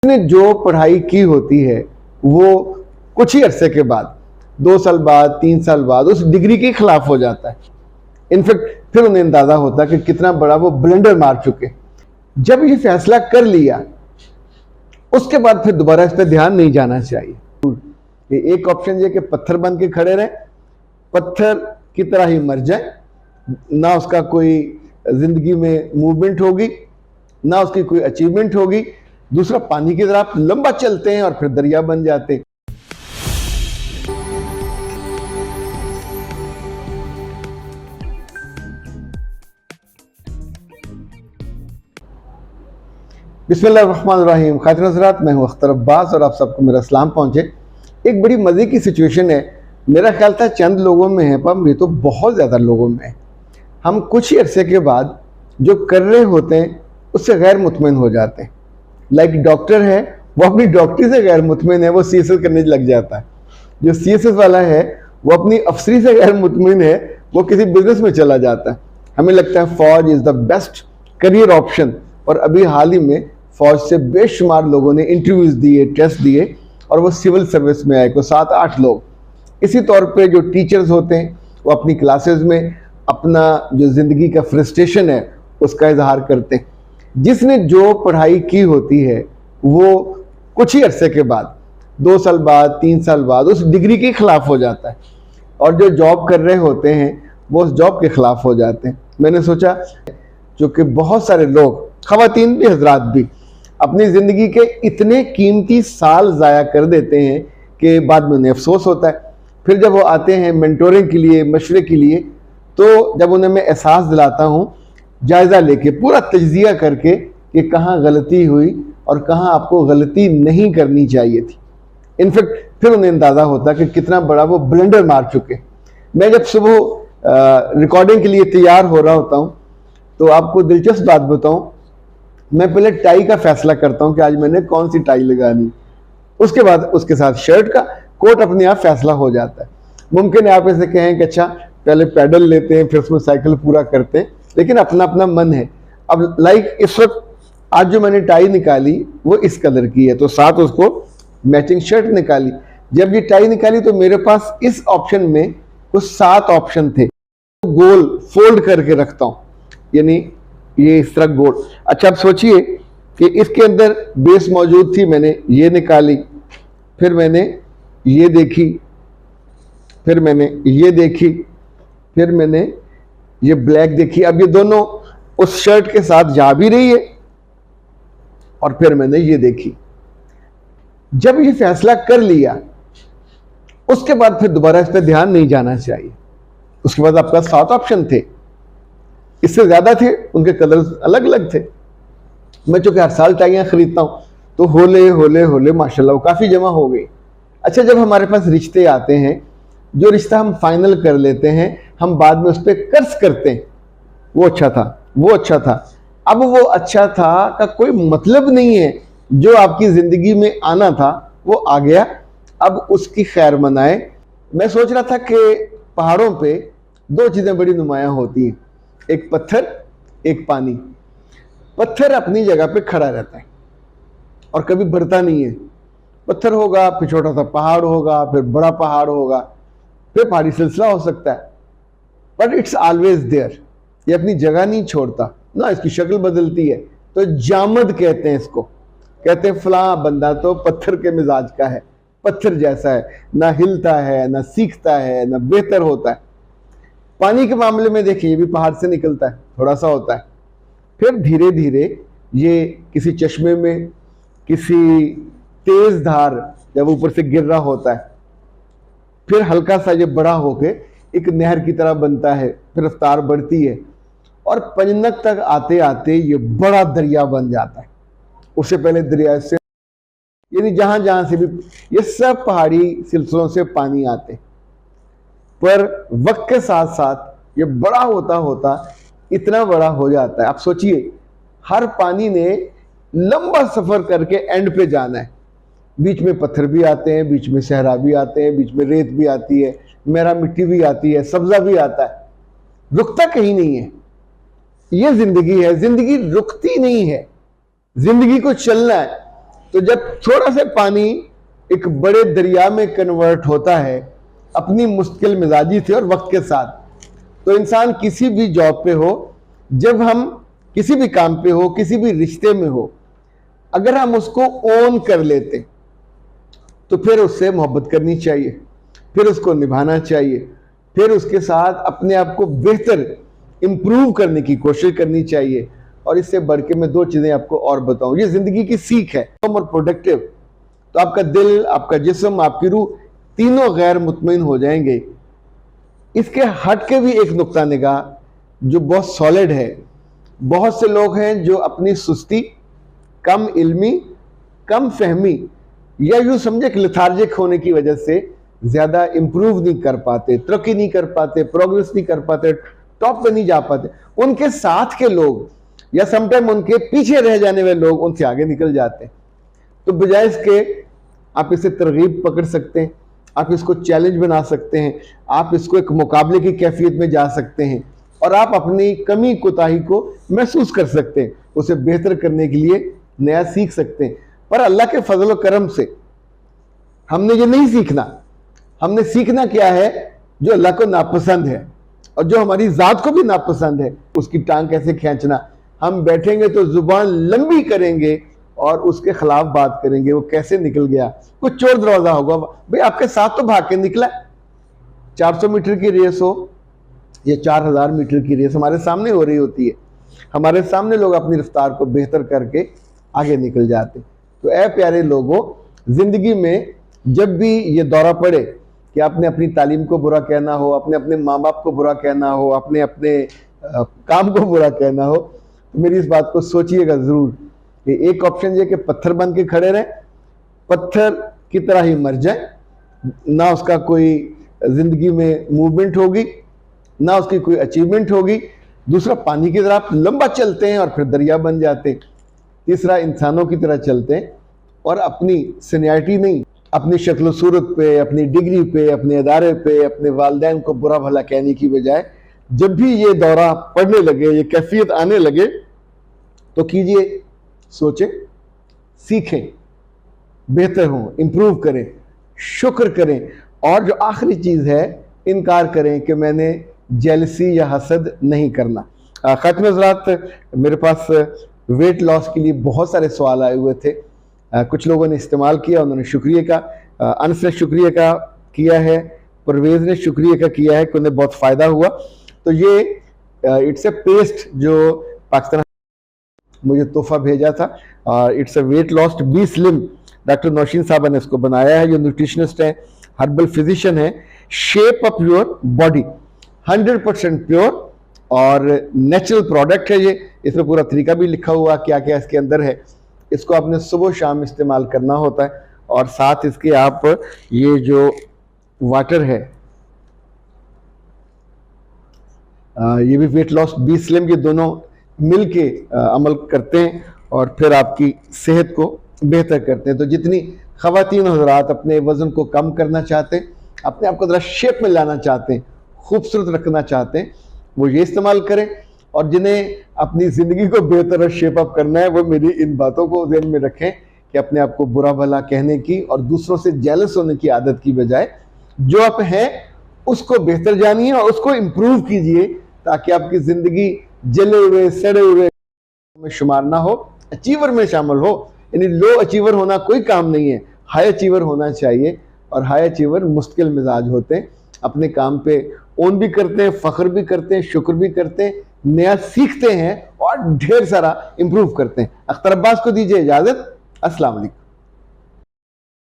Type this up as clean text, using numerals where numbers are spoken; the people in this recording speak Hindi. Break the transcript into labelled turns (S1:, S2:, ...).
S1: ने जो पढ़ाई की होती है वो कुछ ही अरसे के बाद 2 साल बाद 3 साल बाद उस डिग्री के खिलाफ हो जाता है। इनफैक्ट फिर उन्हें अंदाजा होता है कि कितना बड़ा वो ब्लंडर मार चुके। जब ये फैसला कर लिया उसके बाद फिर दोबारा इस पर ध्यान नहीं जाना चाहिए। एक ऑप्शन ये कि पत्थर बन के खड़े रहे, पत्थर की तरह ही मर जाए, ना उसका कोई जिंदगी में मूवमेंट होगी ना उसकी कोई अचीवमेंट होगी। दूसरा, पानी की तरफ लंबा चलते हैं और फिर दरिया बन जाते हैं। बिस्मिल्लाहिर्रहमानिर्रहीम। खातिन हज़रात, मैं हूं अख्तर अब्बास और आप सबको मेरा सलाम पहुंचे। एक बड़ी मज़े की सिचुएशन है। मेरा ख्याल था चंद लोगों में है, पर ये तो बहुत ज़्यादा लोगों में है। हम कुछ ही अरसे के बाद जो कर रहे होते हैं उससे गैर मुतमईन हो जाते हैं। लाइक डॉक्टर है, वो अपनी डॉक्टरी से गैर मुतमईन है, वो सीएसएस करने लग जाता है। जो सीएसएस वाला है वो अपनी अफसरी से गैर मुतमईन है, वो किसी बिजनेस में चला जाता है। हमें लगता है फौज is the best career option, और अभी हाल ही में फौज से बेशुमार लोगों ने इंटरव्यूज़ दिए, टेस्ट दिए और वो सिविल सर्विस में आए, को 7-8 लोग। इसी तौर पे जो टीचर्स होते हैं वो अपनी क्लासेस में अपना जो ज़िंदगी का फ्रस्ट्रेशन है उसका इजहार करते हैं। जिसने जो पढ़ाई की होती है वो कुछ ही अरसे के बाद 2 साल बाद 3 साल बाद उस डिग्री के खिलाफ हो जाता है, और जो जॉब कर रहे होते हैं वो उस जॉब के खिलाफ हो जाते हैं। मैंने सोचा चूँकि बहुत सारे लोग, ख़वातीन भी हजरात भी, अपनी ज़िंदगी के इतने कीमती साल ज़ाया कर देते हैं कि बाद में उन्हें अफसोस होता है। फिर जब वो आते हैं मेंटोरिंग के लिए, मशवरे के लिए, तो जब उन्हें मैं एहसास दिलाता हूँ, जायज़ा लेके, पूरा तज्ज़िया करके कि कहाँ गलती हुई और कहाँ आपको गलती नहीं करनी चाहिए थी। इनफैक्ट फिर उन्हें अंदाज़ा होता कि कितना बड़ा वो ब्लंडर मार चुके। मैं जब सुबह रिकॉर्डिंग के लिए तैयार हो रहा होता हूँ तो आपको दिलचस्प बात बताऊँ, मैं पहले टाई का फैसला करता हूँ कि आज मैंने कौन सी टाई लगानी। उसके बाद उसके साथ शर्ट का, कोट अपने आप फैसला हो जाता है। मुमकिन है आप ऐसे कहें कि अच्छा पहले पैडल लेते हैं फिर उसमें साइकिल पूरा करते हैं, लेकिन अपना अपना मन है। अब लाइक इस वक्त आज जो मैंने टाई निकाली वो इस कलर की है, तो साथ उसको मैचिंग शर्ट निकाली। जब ये टाई निकाली तो मेरे पास इस ऑप्शन में कुछ 7 ऑप्शन थे। गोल फोल्ड करके रखता हूँ, यानी ये इस तरह गोल। अच्छा, अब सोचिए कि इसके अंदर बेस मौजूद थी, मैंने ये निकाली, फिर मैंने ये देखी, फिर मैंने ये देखी, फिर मैंने ये ब्लैक देखी। अब ये दोनों उस शर्ट के साथ जा भी रही है, और फिर मैंने ये देखी। जब ये फैसला कर लिया उसके बाद फिर दोबारा इस पर ध्यान नहीं जाना चाहिए। उसके बाद आपका 7 ऑप्शन थे, इससे ज्यादा थे, उनके कलर्स अलग अलग थे। मैं चूंकि हर साल टाइयां खरीदता हूं तो होले होले होले माशाल्लाह वो काफी जमा हो गई। अच्छा, जब हमारे पास रिश्ते आते हैं, जो रिश्ता हम फाइनल कर लेते हैं, हम बाद में उस पर कर्ज करते हैं, वो अच्छा था, वो अच्छा था। अब वो अच्छा था का कोई मतलब नहीं है। जो आपकी जिंदगी में आना था वो आ गया, अब उसकी खैर मनाए। मैं सोच रहा था कि पहाड़ों पे 2 चीजें बड़ी नुमायां होती हैं, एक पत्थर, एक पानी। पत्थर अपनी जगह पे खड़ा रहता है और कभी बढ़ता नहीं है। पत्थर होगा, फिर छोटा सा पहाड़ होगा, फिर बड़ा पहाड़ होगा, फिर पहाड़ी सिलसिला हो सकता है, बट इट्स ऑलवेज देयर। ये अपनी जगह नहीं छोड़ता ना, इसकी शक्ल बदलती है। तो जामद कहते हैं इसको, कहते हैं फलां बंदा तो पत्थर के मिजाज का है, पत्थर जैसा है, ना हिलता है, ना सीखता है, ना बेहतर होता है। पानी के मामले में देखिए, ये भी पहाड़ से निकलता है, थोड़ा सा होता है, फिर धीरे धीरे ये किसी चश्मे में, किसी तेज धार जब ऊपर से गिर रहा होता है, फिर हल्का सा ये बड़ा होके एक नहर की तरह बनता है, फिर रफ्तार बढ़ती है और पंजनक तक आते आते ये बड़ा दरिया बन जाता है। उससे पहले दरिया से, यानी जहां जहां से भी ये सब पहाड़ी सिलसिलों से पानी आते, पर वक्त के साथ साथ ये बड़ा होता होता इतना बड़ा हो जाता है। आप सोचिए, हर पानी ने लंबा सफर करके एंड पे जाना है। बीच में पत्थर भी आते हैं, बीच में सहरा भी आते हैं, बीच में रेत भी आती है, मेरा मिट्टी भी आती है, सब्जा भी आता है, रुकता कहीं नहीं है। ये जिंदगी है, जिंदगी रुकती नहीं है, जिंदगी को चलना है। तो जब थोड़ा सा पानी एक बड़े दरिया में कन्वर्ट होता है अपनी मुश्किल मिजाजी से और वक्त के साथ, तो इंसान किसी भी जॉब पे हो, जब हम किसी भी काम पे हो, किसी भी रिश्ते में हो, अगर हम उसको ओन कर लेते तो फिर उससे मोहब्बत करनी चाहिए, फिर उसको निभाना चाहिए, फिर उसके साथ अपने आप को बेहतर इंप्रूव करने की कोशिश करनी चाहिए। और इससे बढ़ के मैं दो चीजें आपको और बताऊं, ये जिंदगी की सीख है। और प्रोडक्टिव तो आपका दिल, आपका जिस्म, आपकी रूह तीनों गैर मुतमईन हो जाएंगे। इसके हट के भी एक नुक्ता निगाह जो बहुत सॉलिड है, बहुत से लोग हैं जो अपनी सुस्ती, कम इल्मी, कम फहमी या यूं समझे कि लेथार्जिक होने की वजह से ज्यादा इंप्रूव नहीं कर पाते, तरक्की नहीं कर पाते, प्रोग्रेस नहीं कर पाते, टॉप पे नहीं जा पाते। उनके साथ के लोग या समटाइम उनके पीछे रह जाने वाले लोग उनसे आगे निकल जाते हैं। तो बजाय इसके आप इसे तरगीब पकड़ सकते हैं, आप इसको चैलेंज बना सकते हैं, आप इसको एक मुकाबले की कैफियत में जा सकते हैं और आप अपनी कमी कोताही को महसूस कर सकते हैं, उसे बेहतर करने के लिए नया सीख सकते हैं। पर अल्लाह के फजल करम से हमने ये नहीं सीखना। हमने सीखना क्या है? जो अल्लाह को नापसंद है और जो हमारी जात को भी नापसंद है, उसकी टांग कैसे खींचना। हम बैठेंगे तो जुबान लंबी करेंगे और उसके खिलाफ बात करेंगे। वो कैसे निकल गया, कुछ चोर दरवाजा होगा, भाई आपके साथ तो भाग के निकला। 400 मीटर की रेस हो या 4000 मीटर की रेस हमारे सामने हो रही होती है, हमारे सामने लोग अपनी रफ्तार को बेहतर करके आगे निकल जाते। तो ऐ प्यारे लोगों, जिंदगी में जब भी ये दौरा पड़े कि आपने अपनी तालीम को बुरा कहना हो, अपने अपने माँ बाप को बुरा कहना हो, अपने अपने काम को बुरा कहना हो, तो मेरी इस बात को सोचिएगा जरूर कि एक ऑप्शन ये कि पत्थर बन के खड़े रहें, पत्थर की तरह ही मर जाए, ना उसका कोई जिंदगी में मूवमेंट होगी, ना उसकी कोई अचीवमेंट होगी। दूसरा, पानी की तरह आप लंबा चलते हैं और फिर दरिया बन जाते हैं। तीसरा, इंसानों की तरह चलते हैं और अपनी सीनियरिटी नहीं, अपनी शक्ल सूरत पे, अपनी डिग्री पे, अपने अदारे पे, अपने वालिदैन को बुरा भला कहने की बजाय जब भी ये दौरा पड़ने लगे, ये कैफियत आने लगे, तो कीजिए, सोचें, सीखें, बेहतर हों, इंप्रूव करें, शुक्र करें। और जो आखिरी चीज़ है, इनकार करें कि मैंने जेलसी या हसद नहीं करना। ख़त्म हज़रात, मेरे पास वेट लॉस के लिए बहुत सारे सवाल आए हुए थे। कुछ लोगों ने इस्तेमाल किया, उन्होंने शुक्रिया का, अनस ने शुक्रिया का किया है, परवेज़ ने शुक्रिया का किया है कि उन्हें बहुत फ़ायदा हुआ। तो ये इट्स ए पेस्ट जो पाकिस्तान मुझे तोहफा भेजा था, और it's a weight lost be slim, doctor Nausheen साहब ने इसको बनाया है, जो न्यूट्रिशनिस्ट है, हर्बल फिजिशियन है। Shape up your body, 100% pure और नेचुरल प्रोडक्ट है ये। इसमें पूरा तरीका भी लिखा हुआ क्या क्या इसके अंदर है। इसको आपने सुबह शाम इस्तेमाल करना होता है, और साथ इसके आप ये जो वाटर है, ये भी वेट लॉस बी स्लिम, ये दोनों मिल के अमल करते हैं और फिर आपकी सेहत को बेहतर करते हैं। तो जितनी ख़वातीन हज़रात अपने वज़न को कम करना चाहते हैं, अपने आप को ज़रा शेप में लाना चाहते हैं, खूबसूरत रखना चाहते हैं, वो ये इस्तेमाल करें। और जिन्हें अपनी ज़िंदगी को बेहतर शेप अप करना है, वो मेरी इन बातों को ध्यान में रखें कि अपने आप को बुरा भला कहने की और दूसरों से जेलस होने की आदत की बजाय जो आप हैं उसको बेहतर जानिए और उसको इम्प्रूव कीजिए, ताकि आपकी ज़िंदगी जले हुए सड़े हुए में शुमार ना हो, अचीवर में शामिल हो। यानी लो अचीवर होना कोई काम नहीं है, हाई अचीवर होना चाहिए। और हाई अचीवर मुश्किल मिजाज होते हैं, अपने काम पे ओन भी करते हैं, फ़ख्र भी करते हैं, शुक्र भी करते हैं, नया सीखते हैं और ढेर सारा इंप्रूव करते हैं। अख्तर अब्बास को दीजिए इजाज़त। अस्सलाम वालेकुम।